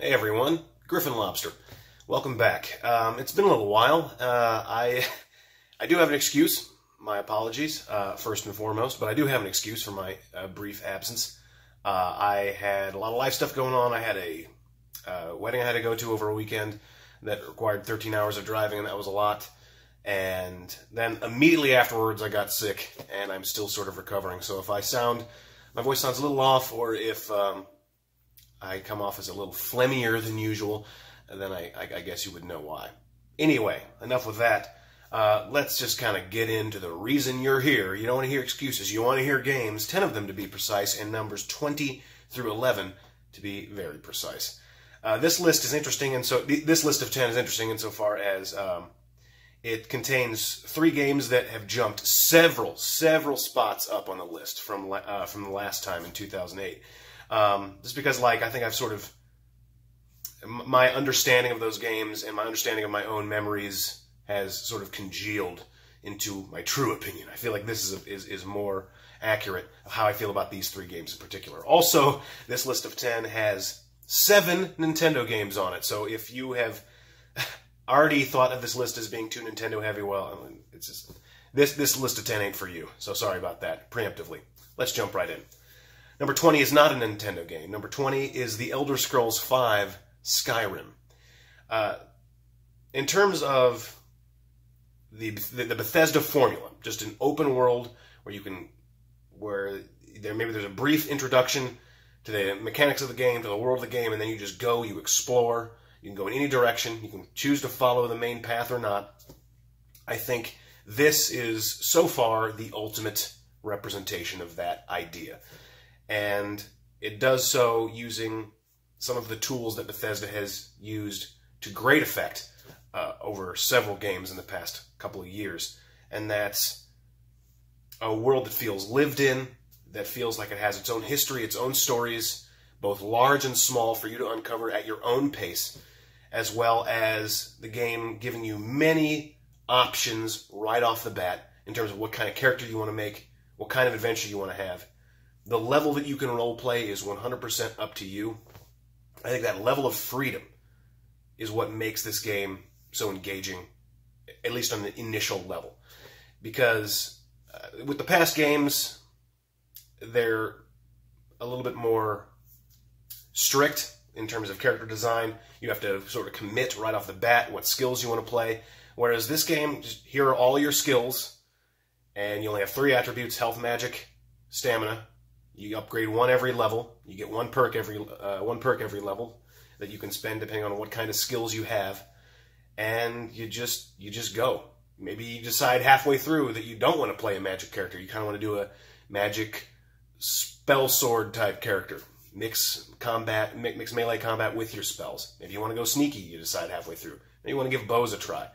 Hey everyone, Griffinlobster. Welcome back. It's been a little while. I do have an excuse. My apologies, first and foremost, but I do have an excuse for my brief absence. I had a lot of life stuff going on. I had a wedding I had to go to over a weekend that required 13 hours of driving, and that was a lot. And then immediately afterwards, I got sick, and I'm still sort of recovering. So if my voice sounds a little off, or if I come off as a little phlegmier than usual, then I guess you would know why. Anyway, enough with that. Let's just kind of get into the reason you're here. You don't want to hear excuses. You want to hear games, 10 of them to be precise, and numbers 20 through 11 to be very precise. This list is interesting, and so this list of 10 is interesting insofar as it contains 3 games that have jumped several spots up on the list from the last time in 2008. Just because, I think I've sort of, my understanding of those games and my understanding of my own memories has sort of congealed into my true opinion. I feel like this is more accurate of how I feel about these 3 games in particular. Also, this list of 10 has 7 Nintendo games on it, so if you have already thought of this list as being too Nintendo heavy, well, it's just, this list of 10 ain't for you, so sorry about that, preemptively. Let's jump right in. Number 20 is not a Nintendo game. Number 20 is The Elder Scrolls V Skyrim. In terms of the Bethesda formula, just an open world where maybe there's a brief introduction to the mechanics of the game, to the world of the game, and then you just go, you explore, you can go in any direction, you can choose to follow the main path or not. I think this is, so far, the ultimate representation of that idea. And it does so using some of the tools that Bethesda has used to great effect over several games in the past couple of years. And that's a world that feels lived in, that feels like it has its own history, its own stories, both large and small, for you to uncover at your own pace, as well as the game giving you many options right off the bat in terms of what kind of character you want to make, what kind of adventure you want to have. The level that you can roleplay is 100% up to you. I think that level of freedom is what makes this game so engaging, at least on the initial level. Because with the past games, they're a little bit more strict in terms of character design. You have to sort of commit right off the bat what skills you want to play. Whereas this game, here are all your skills, and you only have 3 attributes: health, magic, stamina. You upgrade 1 every level. You get 1 perk every level that you can spend depending on what kind of skills you have, and you just go. Maybe you decide halfway through that you don't want to play a magic character. You kind of want to do a magic spell sword type character. Mix melee combat with your spells. Maybe you want to go sneaky. You decide halfway through. Maybe you want to give bows a try.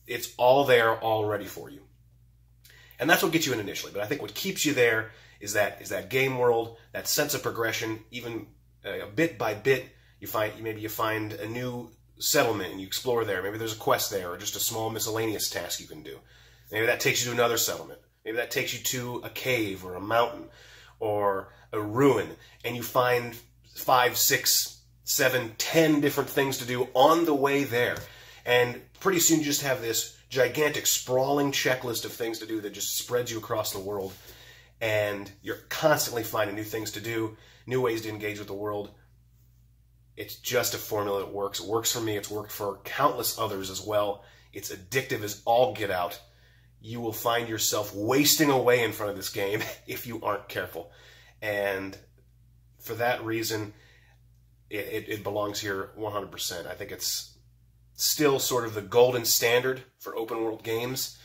It's all there, all ready for you, and that's what gets you in initially. But I think what keeps you there is that game world, that sense of progression. Even bit by bit, you find a new settlement and you explore there. Maybe there's a quest there, or just a small miscellaneous task you can do. Maybe that takes you to another settlement. Maybe that takes you to a cave or a mountain or a ruin, and you find 5, 6, 7, 10 different things to do on the way there. And pretty soon you just have this gigantic, sprawling checklist of things to do that just spreads you across the world. And you're constantly finding new things to do, new ways to engage with the world. It's just a formula that works. It works for me. It's worked for countless others as well. It's addictive as all get out. You will find yourself wasting away in front of this game if you aren't careful. And for that reason, it belongs here 100%. I think it's still sort of the golden standard for open world games,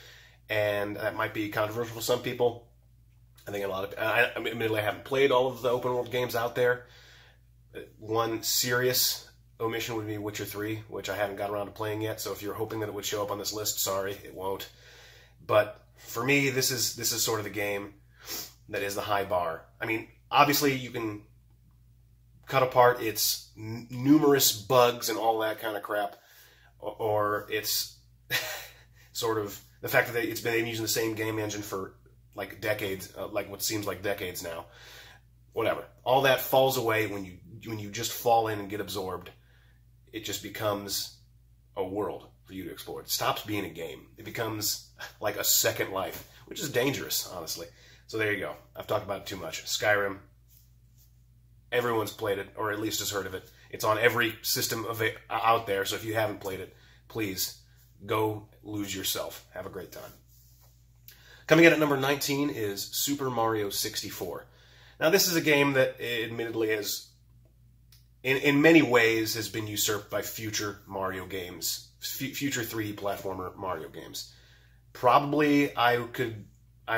and that might be controversial for some people. I think admittedly, I haven't played all of the open world games out there. One serious omission would be Witcher 3, which I haven't got around to playing yet. So if you're hoping that it would show up on this list, sorry, it won't. But for me, this is sort of the game that is the high bar. I mean, obviously you can cut apart its numerous bugs and all that kind of crap, or it's sort of the fact that it's been using the same game engine for decades, like what seems like decades now. Whatever. All that falls away when you you just fall in and get absorbed, it just becomes a world for you to explore. It stops being a game. It becomes like a second life, which is dangerous, honestly. So there you go. I've talked about it too much. Skyrim. Everyone's played it, or at least has heard of it. It's on every system out there, so if you haven't played it, please go lose yourself. Have a great time. Coming in at number 19 is Super Mario 64. Now, this is a game that admittedly has, in many ways, has been usurped by future Mario games, future 3D platformer Mario games. Probably I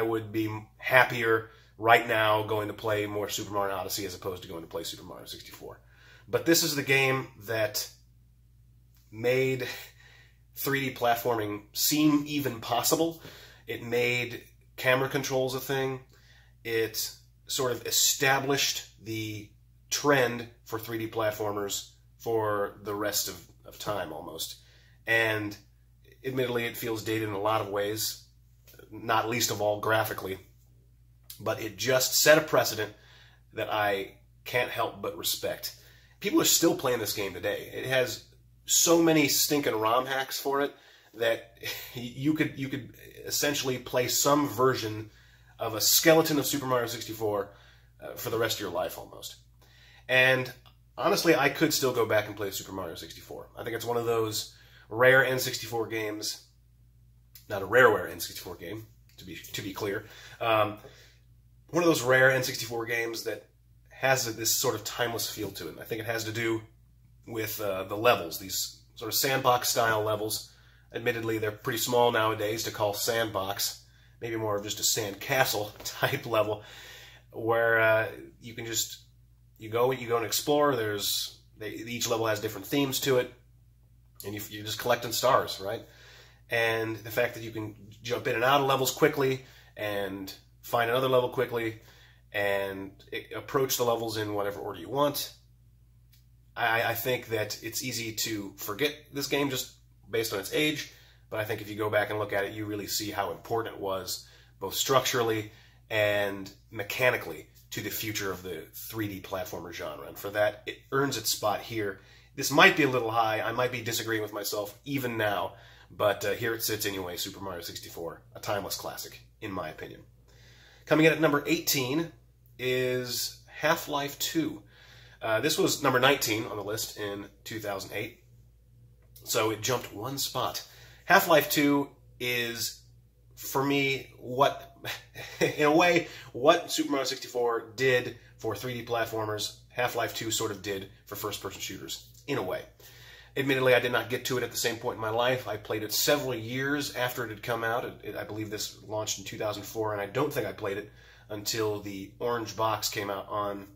would be happier right now going to play more Super Mario Odyssey as opposed to going to play Super Mario 64. But this is the game that made 3D platforming seem even possible. It made camera controls a thing. It sort of established the trend for 3D platformers for the rest of time, almost. And admittedly, it feels dated in a lot of ways, not least of all graphically. But it just set a precedent that I can't help but respect. People are still playing this game today. It has so many stinking ROM hacks for it that you could essentially play some version of a skeleton of Super Mario 64 for the rest of your life almost. And honestly, I could still go back and play Super Mario 64. I think it's one of those rare N64 games, not a rare N64 game, to be clear. One of those rare N64 games that has this sort of timeless feel to it. I think it has to do with the levels, these sort of sandbox-style levels. Admittedly, they're pretty small nowadays to call sandbox. Maybe more of just a sandcastle type level, where you can just you go and explore. Each level has different themes to it, and you're just collecting stars, right? And the fact that you can jump in and out of levels quickly and find another level quickly and approach the levels in whatever order you want. I think that it's easy to forget this game just based on its age, but I think if you go back and look at it, you really see how important it was, both structurally and mechanically, to the future of the 3D platformer genre. And for that, it earns its spot here. This might be a little high. I might be disagreeing with myself even now, but here it sits anyway, Super Mario 64, a timeless classic, in my opinion. Coming in at number 18 is Half-Life 2. This was number 19 on the list in 2008, so it jumped one spot. Half-Life 2 is, for me, in a way, what Super Mario 64 did for 3D platformers, Half-Life 2 sort of did for first-person shooters, in a way. Admittedly, I did not get to it at the same point in my life. I played it several years after it had come out. I believe this launched in 2004, and I don't think I played it until the orange box came out on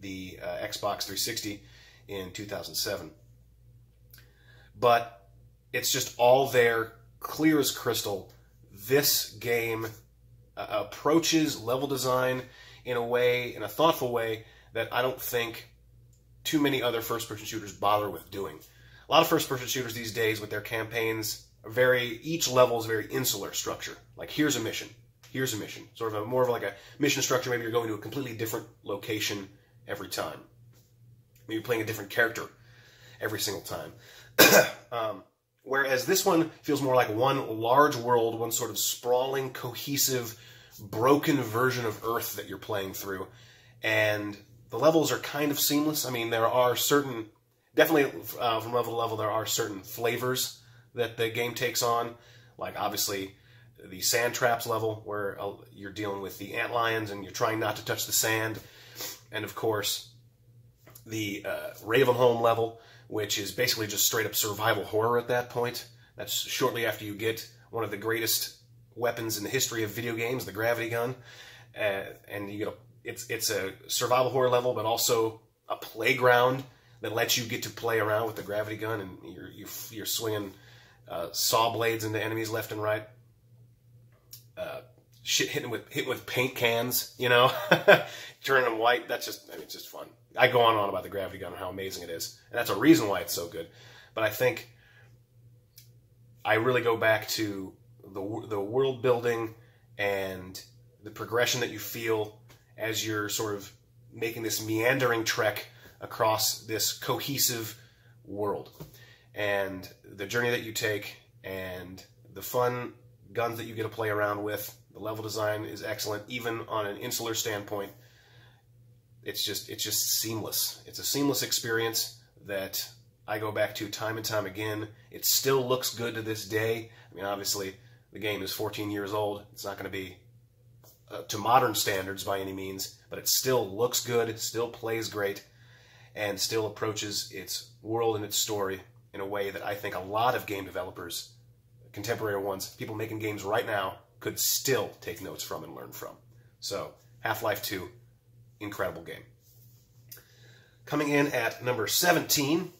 the Xbox 360 in 2007. But it's just all there, clear as crystal. This game approaches level design in a thoughtful way that I don't think too many other first-person shooters bother with doing. A lot of first-person shooters these days with their campaigns each level is very insular structure. Like, here's a mission, sort of more of like a mission structure. Maybe you're going to a completely different location every time. Maybe you're playing a different character every single time. Whereas this one feels more like one large world, one sort of sprawling, cohesive, broken version of Earth that you're playing through. And the levels are kind of seamless. I mean, there are definitely from level to level, there are certain flavors that the game takes on. Like, obviously, the sand traps level, where you're dealing with the antlions and you're trying not to touch the sand. And, of course, the Ravenholm level, which is basically just straight-up survival horror at that point. That's shortly after you get one of the greatest weapons in the history of video games, the gravity gun. And you get it's a survival horror level, but also a playground that lets you get to play around with the gravity gun, and you're swinging saw blades into enemies left and right. Hitting with paint cans, turning them white. It's just fun. I go on and on about the gravity gun and how amazing it is, and that's a reason why it's so good. But I think I really go back to the world building and the progression that you feel as you're sort of making this meandering trek across this cohesive world. And the journey that you take and the fun guns that you get to play around with, the level design is excellent, even on an insular standpoint. It's just seamless. It's a seamless experience that I go back to time and time again. It still looks good to this day. I mean, obviously, the game is 14 years old. It's not going to be to modern standards by any means, but it still looks good, it still plays great, and still approaches its world and its story in a way that I think a lot of game developers, contemporary ones, people making games right now, could still take notes from and learn from. So, Half-Life 2, incredible game. Coming in at number 17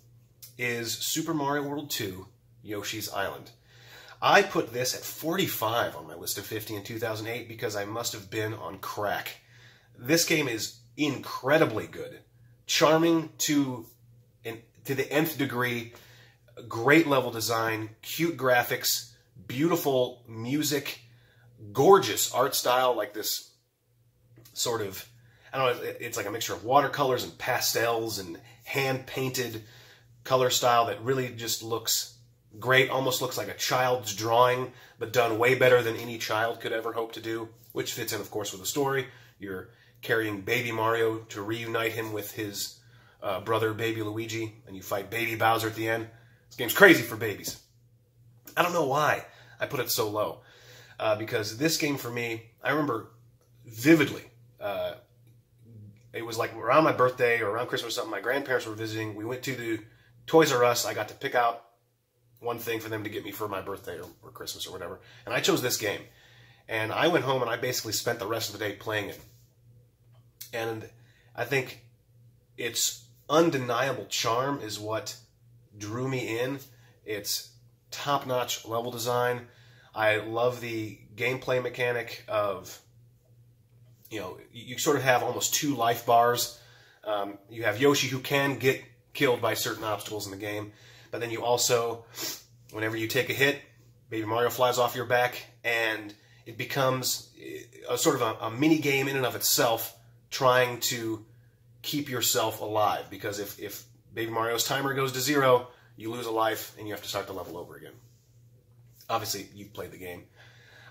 is Super Mario World 2, Yoshi's Island. I put this at 45 on my list of 50 in 2008 because I must have been on crack. This game is incredibly good, charming to the nth degree, great level design, cute graphics, beautiful music, gorgeous art style, like this sort of, I don't know, it's like a mixture of watercolors and pastels and hand-painted color style that really just looks great, almost looks like a child's drawing, but done way better than any child could ever hope to do, which fits in, of course, with the story. You're carrying baby Mario to reunite him with his brother, baby Luigi, and you fight baby Bowser at the end. This game's crazy for babies. I don't know why I put it so low, because this game for me, I remember vividly, it was like around my birthday or around Christmas or something, my grandparents were visiting, we went to the Toys R Us, I got to pick out one thing for them to get me for my birthday or Christmas or whatever, and I chose this game. And I went home and I basically spent the rest of the day playing it. And I think its undeniable charm is what drew me in. It's top-notch level design. I love the gameplay mechanic of, you know, you sort of have almost two life bars. You have Yoshi, who can get killed by certain obstacles in the game, but then you also, whenever you take a hit, baby Mario flies off your back, and it becomes a sort of a mini game in and of itself, trying to keep yourself alive, because if baby Mario's timer goes to 0, you lose a life and you have to start the level over again. Obviously, you've played the game.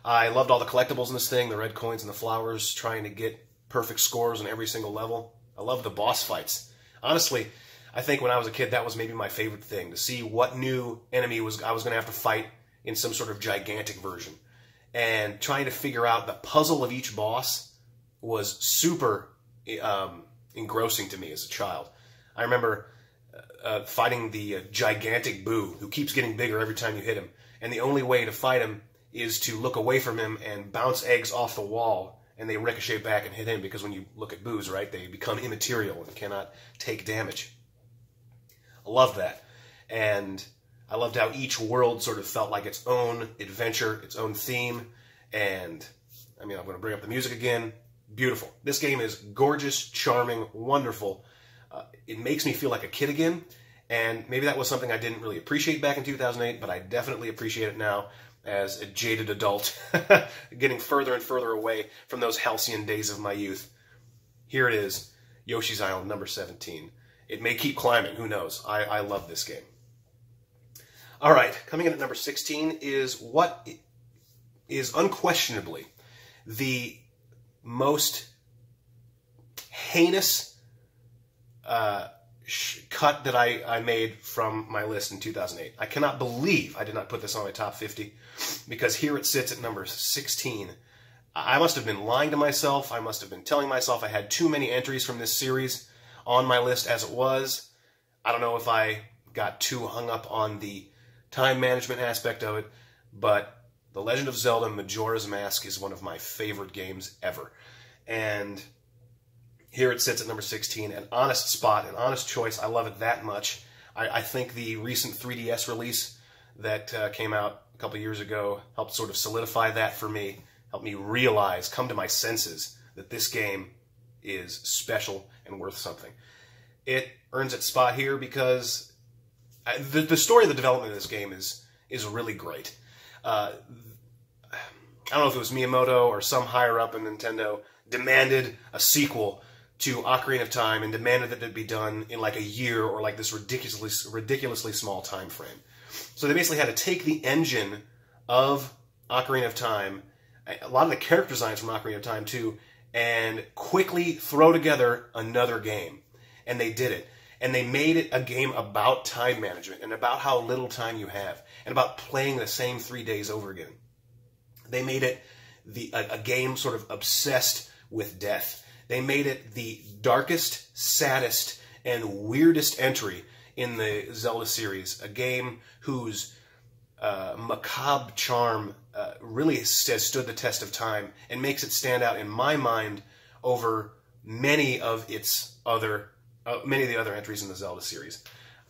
I loved all the collectibles in this thing, the red coins and the flowers, trying to get perfect scores on every single level. I love the boss fights. Honestly, I think when I was a kid, that was maybe my favorite thing, to see what new enemy I was going to have to fight in some sort of gigantic version. And trying to figure out the puzzle of each boss was super engrossing to me as a child. I remember fighting the gigantic Boo, who keeps getting bigger every time you hit him. And the only way to fight him is to look away from him and bounce eggs off the wall, and they ricochet back and hit him, because when you look at Boos, right, they become immaterial and cannot take damage. I loved that. And I loved how each world sort of felt like its own adventure, its own theme. And, I mean, I'm going to bring up the music again. Beautiful. This game is gorgeous, charming, wonderful. It makes me feel like a kid again. And maybe that was something I didn't really appreciate back in 2008, but I definitely appreciate it now as a jaded adult, getting further and further away from those halcyon days of my youth. Here it is, Yoshi's Island, number 17. It may keep climbing, who knows. I love this game. All right, coming in at number 16 is what is unquestionably the most heinous cut that I made from my list in 2008. I cannot believe I did not put this on my top 50, because here it sits at number 16. I must have been lying to myself. I must have been telling myself I had too many entries from this series on my list as it was. I don't know if I got too hung up on the time management aspect of it, but The Legend of Zelda Majora's Mask is one of my favorite games ever. And here it sits at number 16, an honest spot, an honest choice. I love it that much. I think the recent 3DS release that came out a couple years ago helped sort of solidify that for me, helped me realize, come to my senses, that this game is special and worth something. It earns its spot here because the story of the development of this game is really great. I don't know if it was Miyamoto or some higher up in Nintendo demanded a sequel to Ocarina of Time and demanded that it be done in like a year or like this ridiculously small time frame. So they basically had to take the engine of Ocarina of Time, a lot of the character designs from Ocarina of Time too, and quickly throw together another game. And they did it. And they made it a game about time management and about how little time you have and about playing the same 3 days over again. They made it a game sort of obsessed with death. They made it the darkest, saddest, and weirdest entry in the Zelda series. A game whose macabre charm really has stood the test of time and makes it stand out in my mind over many of the other entries in the Zelda series.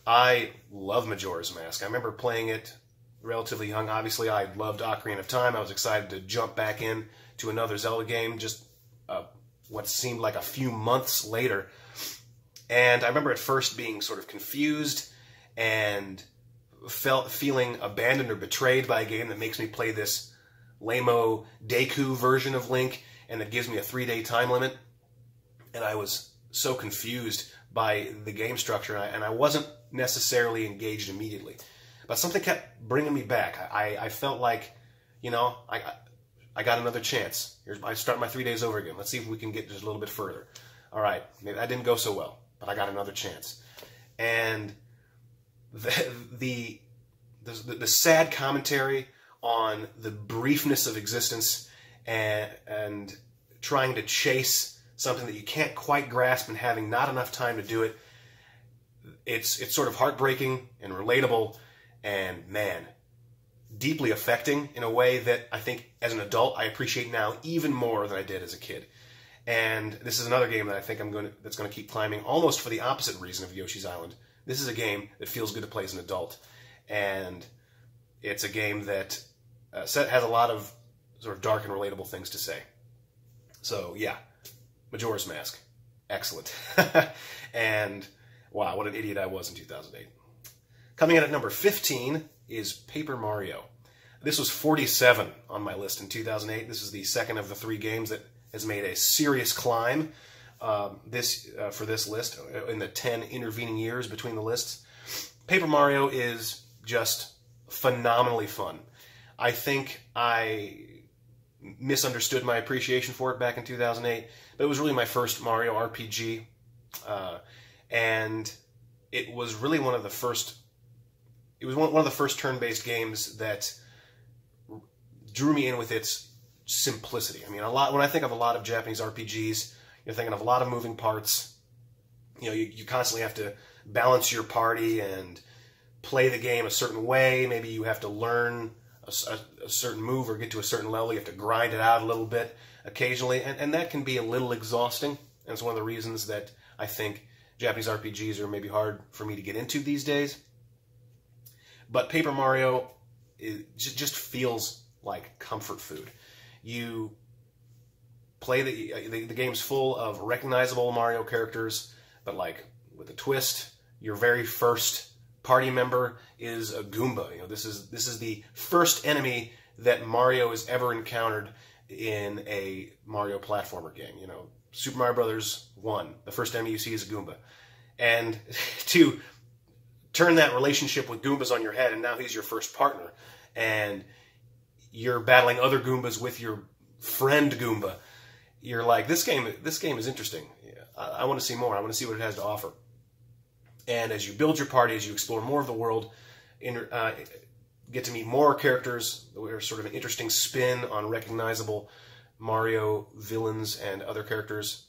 I love Majora's Mask. I remember playing it relatively young. Obviously, I loved Ocarina of Time. I was excited to jump back in to another Zelda game just what seemed like a few months later. And I remember at first being sort of confused and feeling abandoned or betrayed by a game that makes me play this lame-o Deku version of Link and that gives me a 3-day time limit. And I was so confused by the game structure, and I wasn't necessarily engaged immediately. But something kept bringing me back. I felt like, you know, I got another chance. I start my 3 days over again. Let's see if we can get just a little bit further. All right, maybe that didn't go so well, but I got another chance. And the sad commentary on the briefness of existence and trying to chase something that you can't quite grasp and having not enough time to do it, it's sort of heartbreaking and relatable and, man, deeply affecting in a way that I think as an adult I appreciate now even more than I did as a kid. And this is another game that I think that's going to keep climbing almost for the opposite reason of Yoshi's Island. This is a game that feels good to play as an adult. And it's a game that has a lot of sort of dark and relatable things to say. So, yeah, Majora's Mask. Excellent. And, wow, what an idiot I was in 2008. Coming in at number 15 is Paper Mario. This was 47 on my list in 2008. This is the second of the 3 games that has made a serious climb for this list in the 10 intervening years between the lists. Paper Mario is just phenomenally fun. I think I misunderstood my appreciation for it back in 2008, but it was really my first Mario RPG, and it was really one of the first. It was one of the first turn-based games that drew me in with its simplicity. I mean, when I think of a lot of Japanese RPGs, you're thinking of a lot of moving parts. You know, you constantly have to balance your party and play the game a certain way. Maybe you have to learn a certain move or get to a certain level. You have to grind it out a little bit occasionally, and that can be a little exhausting. And it's one of the reasons that I think Japanese RPGs are maybe hard for me to get into these days. But Paper Mario just feels like comfort food. You play the game's full of recognizable Mario characters, but like with a twist. Your very first party member is a Goomba. You know, this is the first enemy that Mario has ever encountered in a Mario platformer game. You know, Super Mario Brothers 1, the first enemy you see is a Goomba. And to turn that relationship with Goombas on your head, and now he's your first partner, and you're battling other Goombas with your friend Goomba. You're like, this game is interesting. I want to see more. I want to see what it has to offer. And as you build your party, as you explore more of the world, get to meet more characters. There's sort of an interesting spin on recognizable Mario villains and other characters.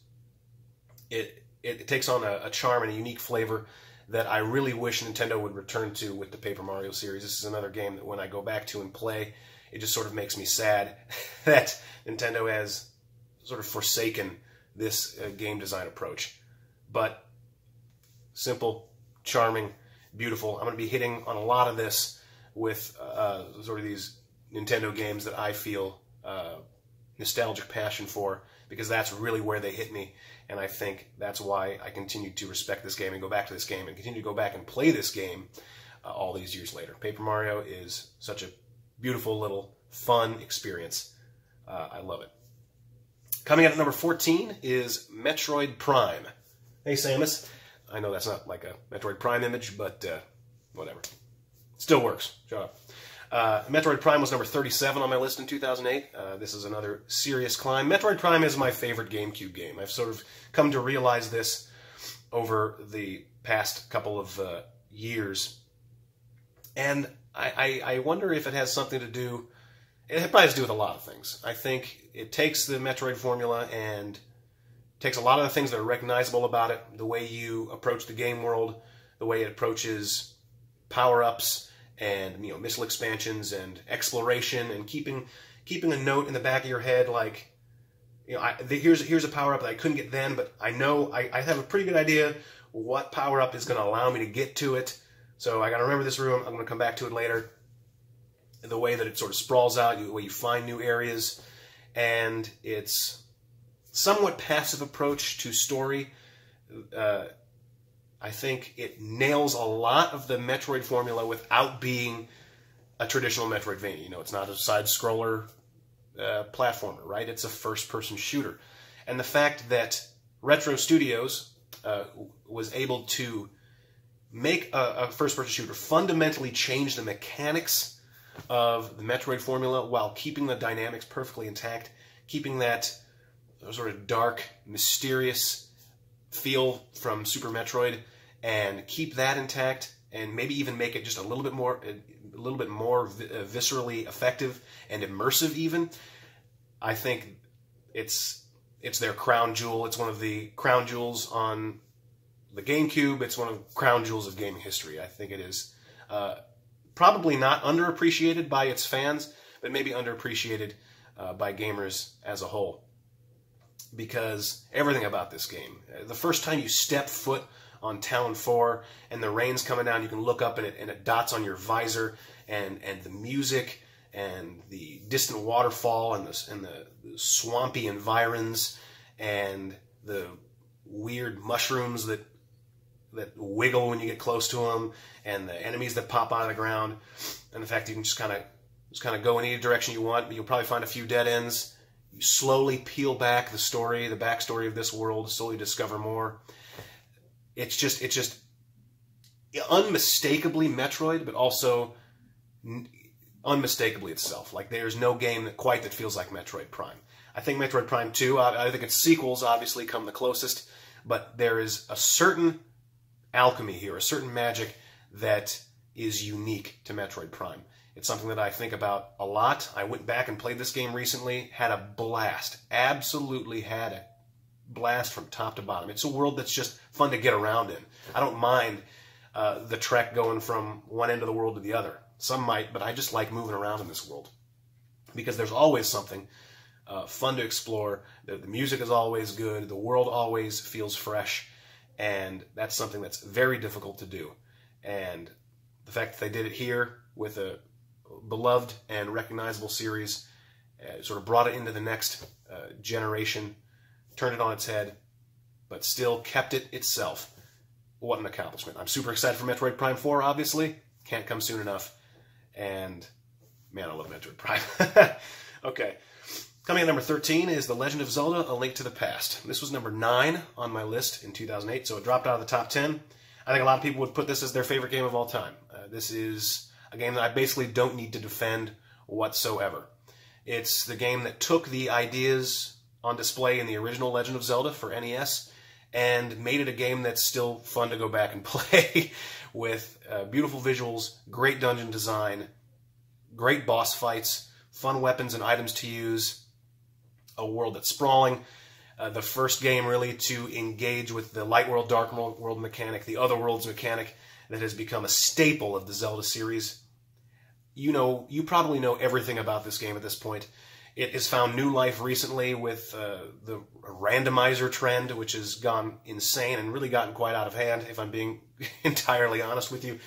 It takes on a charm and a unique flavor that I really wish Nintendo would return to with the Paper Mario series. This is another game that when I go back to and play, it just sort of makes me sad that Nintendo has sort of forsaken this game design approach. But simple, charming, beautiful. I'm going to be hitting on a lot of this with sort of these Nintendo games that I feel nostalgic passion for, because that's really where they hit me. And I think that's why I continue to respect this game and go back to this game and continue to go back and play this game all these years later. Paper Mario is such a beautiful little fun experience. I love it. Coming in at number 14 is Metroid Prime. Hey, Samus. I know that's not like a Metroid Prime image, but whatever. Still works. Shut up. Metroid Prime was number 37 on my list in 2008. This is another serious climb. Metroid Prime is my favorite GameCube game. I've sort of come to realize this over the past couple of years. And I wonder if it has something to do... It probably has to do with a lot of things. I think it takes the Metroid formula and takes a lot of the things that are recognizable about it, the way you approach the game world, the way it approaches power-ups and missile expansions and exploration, and keeping a note in the back of your head like, here's a power-up that I couldn't get then, but I know I have a pretty good idea what power-up is going to allow me to get to it. So I got to remember this room. I'm going to come back to it later. The way that it sort of sprawls out, the way you find new areas, and its somewhat passive approach to story. I think it nails a lot of the Metroid formula without being a traditional Metroidvania. It's not a side-scroller platformer, right? It's a first-person shooter. And the fact that Retro Studios was able to make a first-person shooter fundamentally change the mechanics of the Metroid formula while keeping the dynamics perfectly intact, keeping that sort of dark, mysterious feel from Super Metroid, and keep that intact, and maybe even make it just a little bit more viscerally effective and immersive. Even, I think it's their crown jewel. It's one of the crown jewels on the GameCube. It's one of the crown jewels of gaming history. I think it is. Probably not underappreciated by its fans, but maybe underappreciated by gamers as a whole. Because everything about this game, the first time you step foot on Town 4 and the rain's coming down, you can look up and it dots on your visor, and the music and the distant waterfall and the swampy environs and the weird mushrooms that wiggle when you get close to them, and the enemies that pop out of the ground, and the fact that you can just kind of go in any direction you want, but you'll probably find a few dead ends. You slowly peel back the backstory of this world, slowly discover more. It's just unmistakably Metroid, but also unmistakably itself. Like, there's no game that feels like Metroid Prime. I think Metroid Prime 2, I think its sequels obviously come the closest, but there is a certain alchemy here, a certain magic that is unique to Metroid Prime. It's something that I think about a lot. I went back and played this game recently, had a blast, absolutely had a blast from top to bottom. It's a world that's just fun to get around in. I don't mind the trek going from one end of the world to the other. Some might, but I just like moving around in this world because there's always something fun to explore. The music is always good. The world always feels fresh. And that's something that's very difficult to do. And the fact that they did it here with a beloved and recognizable series, sort of brought it into the next generation, turned it on its head, but still kept it itself. What an accomplishment. I'm super excited for Metroid Prime 4, obviously. Can't come soon enough. And, man, I love Metroid Prime. Okay. Coming at number 13 is The Legend of Zelda, A Link to the Past. This was number 9 on my list in 2008, so it dropped out of the top 10. I think a lot of people would put this as their favorite game of all time. This is a game that I basically don't need to defend whatsoever. It's the game that took the ideas on display in the original Legend of Zelda for NES and made it a game that's still fun to go back and play with beautiful visuals, great dungeon design, great boss fights, fun weapons and items to use, a world that's sprawling. The first game really to engage with the light world, dark world mechanic, the other worlds mechanic that has become a staple of the Zelda series. You probably know everything about this game at this point. It has found new life recently with the randomizer trend, which has gone insane and really gotten quite out of hand, if I'm being entirely honest with you.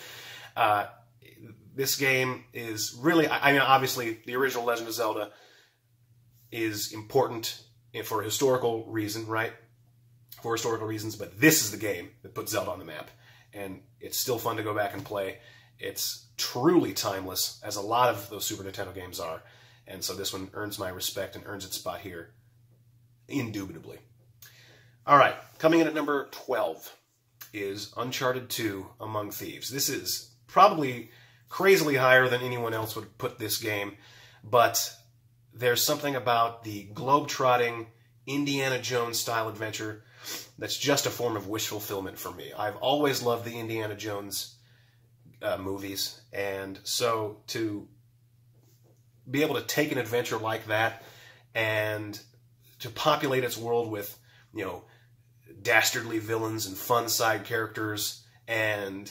This game is really, I mean, obviously, the original Legend of Zelda is important for a historical reason, right? For historical reasons, but this is the game that put Zelda on the map. And it's still fun to go back and play. It's truly timeless, as a lot of those Super Nintendo games are. And so this one earns my respect and earns its spot here. indubitably. All right, coming in at number 12 is Uncharted 2 Among Thieves. This is probably crazily higher than anyone else would put this game, but there's something about the globe-trotting Indiana Jones-style adventure that's just a form of wish fulfillment for me. I've always loved the Indiana Jones movies, and so to be able to take an adventure like that and to populate its world with, you know, dastardly villains and fun side characters and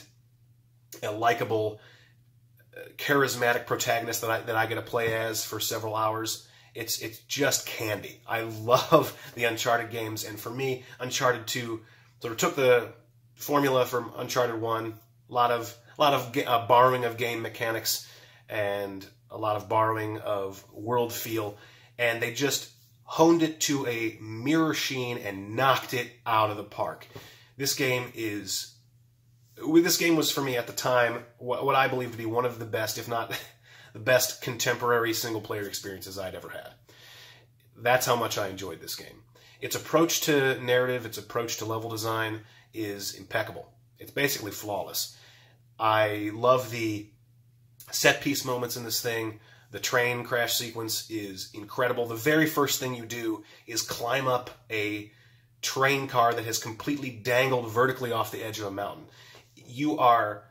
a likable, charismatic protagonist that I get to play as for several hours, it's just candy. I love the Uncharted games, and for me, Uncharted 2 sort of took the formula from Uncharted 1, a lot of borrowing of game mechanics and a lot of borrowing of world feel, and they just honed it to a mirror sheen and knocked it out of the park. This game was for me at the time what I believe to be one of the best, if not the best, contemporary single-player experiences I'd ever had. That's how much I enjoyed this game. Its approach to narrative, its approach to level design is impeccable. It's basically flawless. I love the set-piece moments in this thing. The train crash sequence is incredible. The very first thing you do is climb up a train car that has completely dangled vertically off the edge of a mountain. You are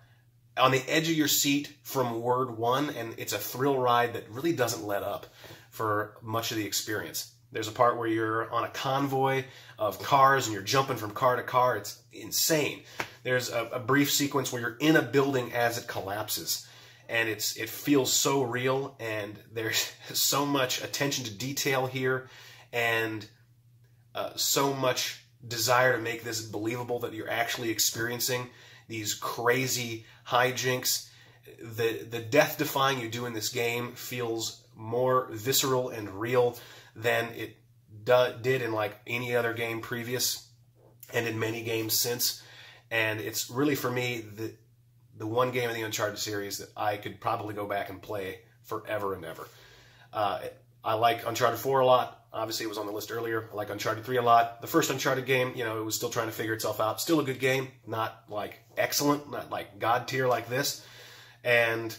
on the edge of your seat from word one, and it's a thrill ride that really doesn't let up for much of the experience. There's a part where you're on a convoy of cars and you're jumping from car to car. It's insane. There's a brief sequence where you're in a building as it collapses, and it feels so real, and there's so much attention to detail here, and so much desire to make this believable that you're actually experiencing these crazy hijinks. The death-defying you do in this game feels more visceral and real than it did in like any other game previous and in many games since. And it's really, for me, the one game in the Uncharted series that I could probably go back and play forever and ever. I like Uncharted 4 a lot. Obviously, it was on the list earlier. I like Uncharted 3 a lot. The first Uncharted game, you know, it was still trying to figure itself out. Still a good game. Not, like, excellent. Not, like, God tier like this. And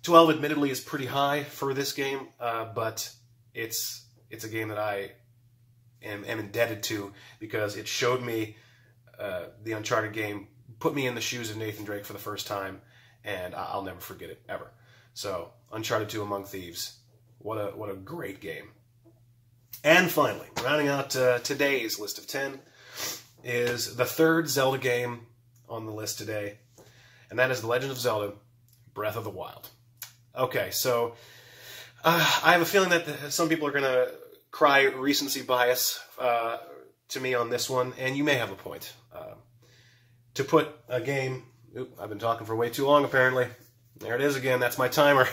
12, admittedly, is pretty high for this game. But it's a game that I am indebted to because it showed me the Uncharted game, put me in the shoes of Nathan Drake for the first time, and I'll never forget it, ever. So, Uncharted 2 Among Thieves. What a great game. And finally, rounding out today's list of 10 is the third Zelda game on the list today, and that is The Legend of Zelda Breath of the Wild. Okay, so I have a feeling that some people are going to cry recency bias to me on this one, and you may have a point. To put a game... Oop, I've been talking for way too long, apparently. There it is again. That's my timer.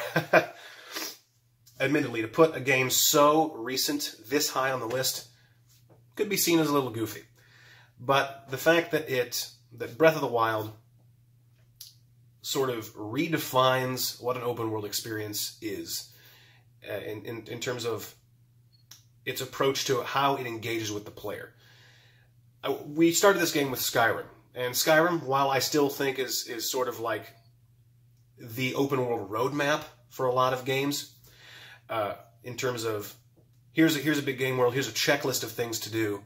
Admittedly, to put a game so recent this high on the list could be seen as a little goofy. But the fact that that Breath of the Wild sort of redefines what an open world experience is in terms of its approach to how it engages with the player. We started this game with Skyrim. And Skyrim, while I still think is sort of like the open world roadmap for a lot of games, in terms of here's a big game world, here's a checklist of things to do,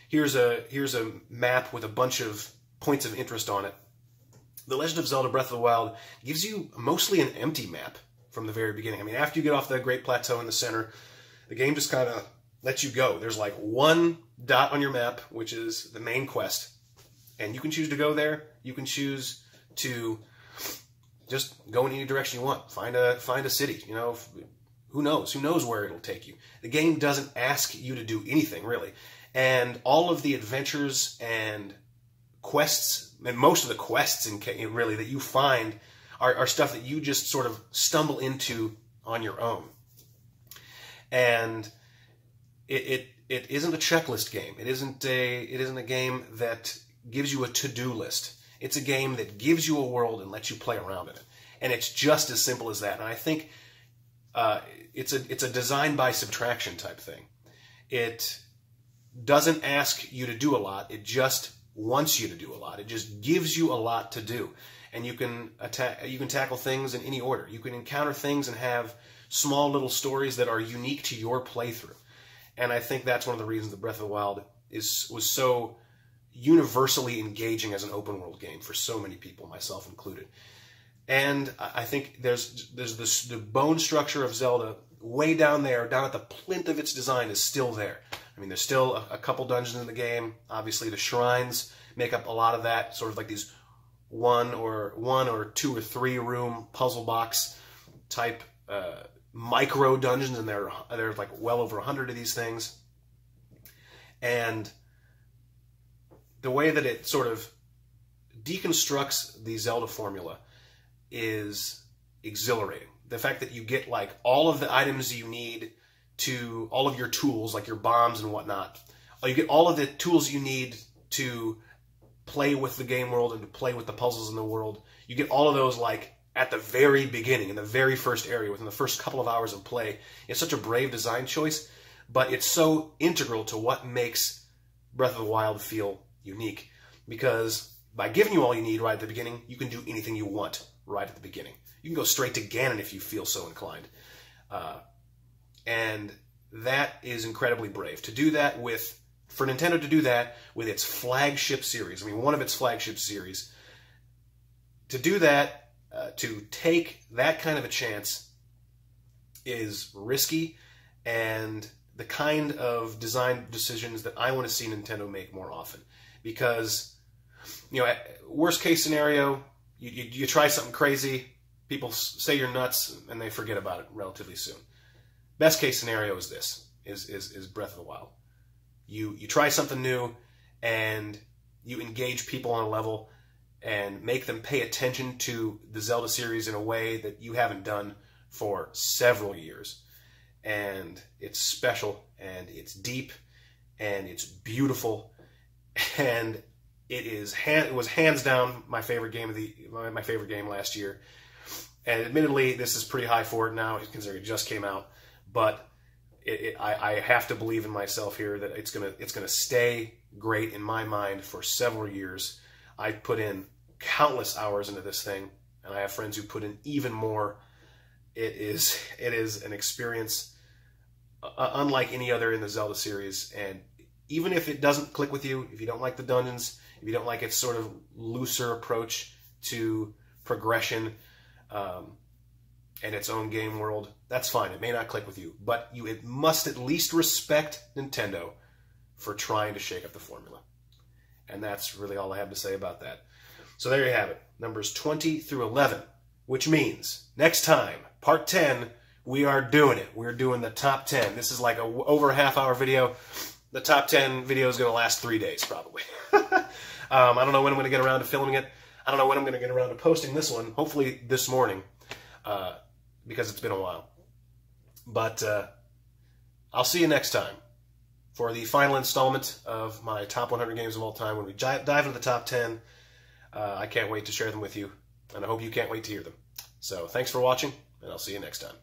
here's a map with a bunch of points of interest on it. The Legend of Zelda Breath of the Wild gives you mostly an empty map from the very beginning. I mean, after you get off the Great Plateau in the center, the game just kind of lets you go. There's like one dot on your map, which is the main quest. And you can choose to go there. You can choose to just go in any direction you want. Find a city. You know, who knows? Who knows where it'll take you? The game doesn't ask you to do anything, really. And all of the adventures and quests, and most of the quests really that you find are stuff that you just sort of stumble into on your own. And it isn't a checklist game. It isn't a game that gives you a to-do list. It's a game that gives you a world and lets you play around in it. And it's just as simple as that. And I think it's a design by subtraction type thing. It doesn't ask you to do a lot. It just wants you to do a lot. It just gives you a lot to do. And you can tackle things in any order. You can encounter things and have small little stories that are unique to your playthrough. And I think that's one of the reasons that Breath of the Wild was so universally engaging as an open world game for so many people, myself included. And I think there's the bone structure of Zelda way down there, down at the plinth of its design, is still there. I mean, there's still a couple dungeons in the game. Obviously, the shrines make up a lot of that, sort of like these one or two or three room puzzle box type micro dungeons, and there's like well over 100 of these things. And the way that it sort of deconstructs the Zelda formula is exhilarating. The fact that you get like all of the items you need to, all of your tools, like your bombs and whatnot, you get all of the tools you need to play with the game world and to play with the puzzles in the world. You get all of those like at the very beginning, in the very first area, within the first couple of hours of play. It's such a brave design choice, but it's so integral to what makes Breath of the Wild feel unique. Because by giving you all you need right at the beginning, you can do anything you want right at the beginning. You can go straight to Ganon if you feel so inclined. And that is incredibly brave. To do that for Nintendo to do that with its flagship series, I mean, one of its flagship series, to do that, to take that kind of a chance is risky, and the kind of design decisions that I want to see Nintendo make more often. Because, you know, worst case scenario, you try something crazy, people say you're nuts, and they forget about it relatively soon. Best case scenario is this, is Breath of the Wild. You try something new, and you engage people on a level and make them pay attention to the Zelda series in a way that you haven't done for several years. And it's special, and it's deep, and it's beautiful, and it was hands down my favorite game my favorite game last year. And admittedly, this is pretty high for it now, considering it just came out. But I have to believe in myself here that it's gonna stay great in my mind for several years. I put in countless hours into this thing, and I have friends who put in even more. It is an experience unlike any other in the Zelda series. And even if it doesn't click with you, if you don't like the dungeons, if you don't like its sort of looser approach to progression and its own game world, that's fine. It may not click with you, but you must at least respect Nintendo for trying to shake up the formula. And that's really all I have to say about that. So there you have it, numbers 20 through 11, which means next time, part 10, we are doing it. We're doing the top 10. This is like over a half-hour video. The top 10 video is going to last 3 days, probably. I don't know when I'm going to get around to filming it. I don't know when I'm going to get around to posting this one, hopefully this morning, because it's been a while. But I'll see you next time for the final installment of my top 100 games of all time. When we dive into the top 10, I can't wait to share them with you, and I hope you can't wait to hear them. So thanks for watching, and I'll see you next time.